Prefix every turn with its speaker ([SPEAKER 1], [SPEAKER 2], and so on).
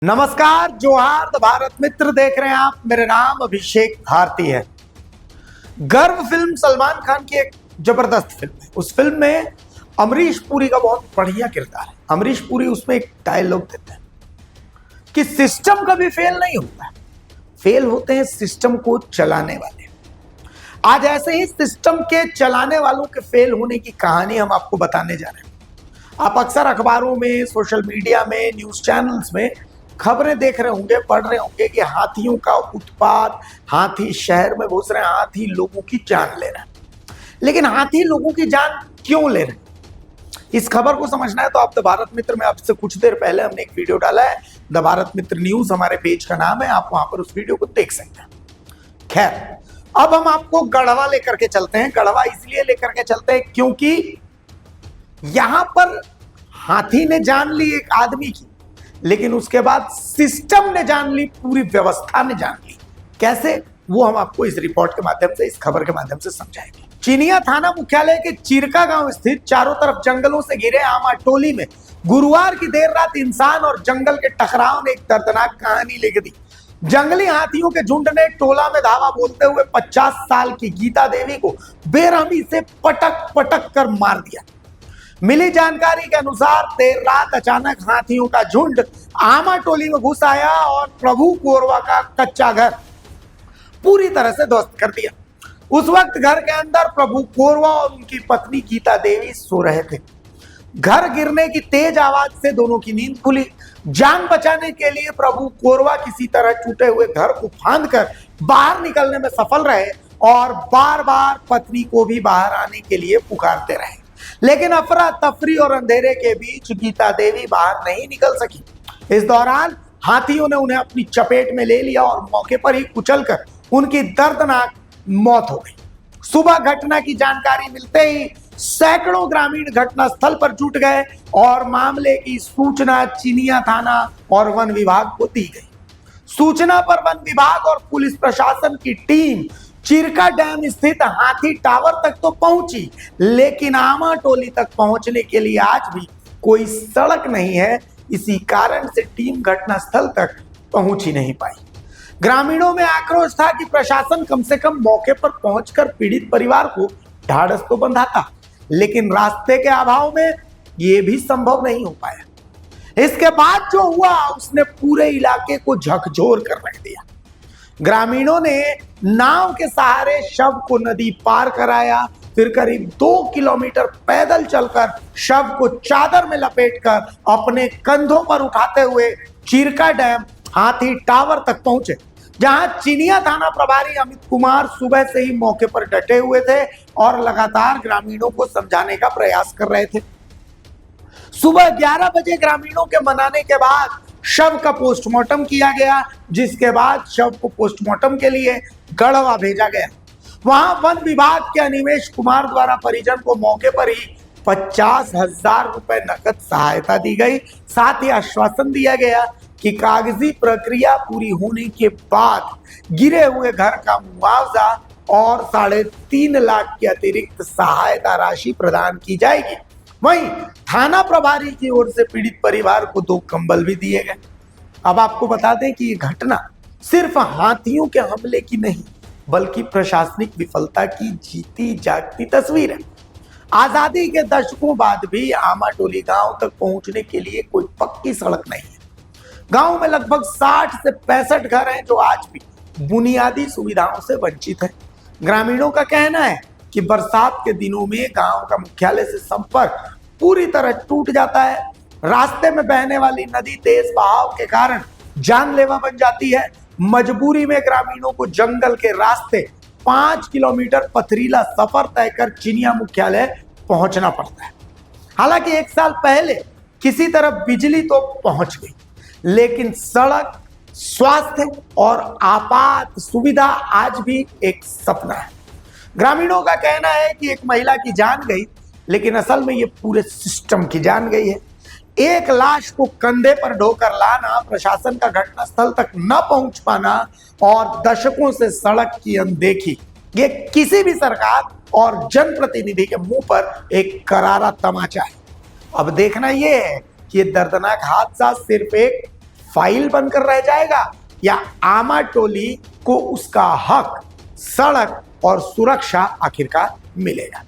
[SPEAKER 1] नमस्कार, जोहार भारत मित्र देख रहे हैं आप। मेरा नाम अभिषेक भारती है। गर्व फिल्म सलमान खान की एक जबरदस्त फिल्म है। उस फिल्म में अमरीश पुरी का बहुत बढ़िया किरदार है। अमरीश पुरी उसमें एक डायलॉग देते हैं कि सिस्टम कभी फेल नहीं होता, फेल होते हैं सिस्टम को चलाने वाले। आज ऐसे ही सिस्टम के चलाने वालों के फेल होने की कहानी हम आपको बताने जा रहे हैं। आप अक्सर अखबारों में, सोशल मीडिया में, न्यूज चैनल्स में खबरें देख रहे होंगे, पढ़ रहे होंगे कि हाथियों का उत्पात, हाथी शहर में घुस रहे हैं, हाथी लोगों की जान ले रहे हैं। लेकिन हाथी लोगों की जान क्यों ले रहे हैं, इस खबर को समझना है तो आप द भारत मित्र में आपसे कुछ देर पहले हमने एक वीडियो डाला है। द भारत मित्र न्यूज हमारे पेज का नाम है, आप वहां पर उस वीडियो को देख सकते हैं। खैर, अब हम आपको गढ़वा लेकर के चलते हैं। गढ़वा इसलिए लेकर के चलते हैं क्योंकि यहां पर हाथी ने जान ली एक आदमी की, लेकिन उसके बाद सिस्टम ने जान ली, पूरी व्यवस्था ने जान ली। कैसे, वो हम आपको इस रिपोर्ट के माध्यम से, इस खबर के माध्यम से समझाएंगे। चिनिया थाना मुख्यालय के चिरका गांव स्थित चारों तरफ जंगलों से घिरे आमा टोली में गुरुवार की देर रात इंसान और जंगल के टकराव ने एक दर्दनाक कहानी लिख दी। जंगली हाथियों के झुंड ने टोला में धावा बोलते हुए 50 साल की गीता देवी को बेरहमी से पटक पटक कर मार दिया। मिली जानकारी के अनुसार देर रात अचानक हाथियों का झुंड आमा टोली में घुस आया और प्रभु कोरवा का कच्चा घर पूरी तरह से ध्वस्त कर दिया। उस वक्त घर के अंदर प्रभु कोरवा और उनकी पत्नी गीता देवी सो रहे थे। घर गिरने की तेज आवाज से दोनों की नींद खुली। जान बचाने के लिए प्रभु कोरवा किसी तरह टूटे हुए घर को फांदकर बाहर निकलने में सफल रहे और बार बार पत्नी को भी बाहर आने के लिए पुकारते रहे, लेकिन अफरा तफरी और अंधेरे के बीच गीता देवी बाहर नहीं निकल सकी। इस दौरान हाथियों ने उन्हें अपनी चपेट में ले लिया और मौके पर ही कुचलकर उनकी दर्दनाक मौत हो गई। सुबह घटना की जानकारी मिलते ही सैकड़ों ग्रामीण घटनास्थल पर जुट गए और मामले की सूचना चिनिया थाना और वन विभाग को दी गई। सूचना पर वन विभाग और पुलिस प्रशासन की टीम चिरका डैम स्थित हाथी टावर तक तो पहुंची, लेकिन आमा टोली तक पहुंचने के लिए आज भी कोई सड़क नहीं है। इसी कारण से टीम घटनास्थल तक पहुंच ही नहीं पाई। ग्रामीणों में आक्रोश था कि प्रशासन कम से कम मौके पर पहुंचकर पीड़ित परिवार को ढाढ़स तो बंधाता, लेकिन रास्ते के अभाव में यह भी संभव नहीं हो पाया। इसके बाद जो हुआ उसने पूरे इलाके को झकझोर कर रख दिया। ग्रामीणों ने नाव के सहारे शव को नदी पार कराया, फिर करीब 2 किलोमीटर पैदल चलकर शव को चादर में लपेटकर अपने कंधों पर उठाते हुए चिरका डैम हाथी टावर तक पहुंचे, जहां चिनिया थाना प्रभारी अमित कुमार सुबह से ही मौके पर डटे हुए थे और लगातार ग्रामीणों को समझाने का प्रयास कर रहे थे। सुबह 11 बजे ग्रामीणों के मनाने के बाद शव का पोस्टमार्टम किया गया, जिसके बाद शव को पोस्टमार्टम के लिए गढ़वा भेजा गया। वहां वन विभाग के अनिमेश कुमार द्वारा परिजन को मौके पर ही 50,000 रुपए नकद सहायता दी गई। साथ ही आश्वासन दिया गया कि कागजी प्रक्रिया पूरी होने के बाद गिरे हुए घर का मुआवजा और 3.5 लाख की अतिरिक्त सहायता राशि प्रदान की जाएगी। वहीं थाना प्रभारी की ओर से पीड़ित परिवार को 2 कंबल भी दिए गए। अब आपको बता दें कि ये घटना सिर्फ हाथियों के हमले की नहीं, बल्कि प्रशासनिक विफलता की जीती जागती तस्वीर है। आजादी के दशकों बाद भी आमा टोली गांव तक पहुंचने के लिए कोई पक्की सड़क नहीं है। गांव में लगभग 60 से 65 घर हैं जो आज भी बुनियादी सुविधाओं से वंचित हैं। ग्रामीणों का कहना है कि बरसात के दिनों में गांव का मुख्यालय से संपर्क पूरी तरह टूट जाता है। रास्ते में बहने वाली नदी तेज बहाव के कारण जानलेवा बन जाती है। मजबूरी में ग्रामीणों को जंगल के रास्ते 5 किलोमीटर पथरीला सफर तय कर चिनिया मुख्यालय पहुंचना पड़ता है। हालांकि 1 साल पहले किसी तरह बिजली तो पहुंच गई, लेकिन सड़क, स्वास्थ्य और आपात सुविधा आज भी एक सपना है। ग्रामीणों का कहना है कि एक महिला की जान गई, लेकिन असल में ये पूरे सिस्टम की जान गई है। एक लाश को कंधे पर ढोकर लाना, प्रशासन का घटनास्थल तक न पहुंच पाना और दशकों से सड़क की अनदेखी, ये किसी भी सरकार और जनप्रतिनिधि के मुंह पर एक करारा तमाचा है। अब देखना यह है कि ये दर्दनाक हादसा सिर्फ एक फाइल बनकर रह जाएगा या आमा टोली को उसका हक, सड़क और सुरक्षा आखिरकार मिलेगा।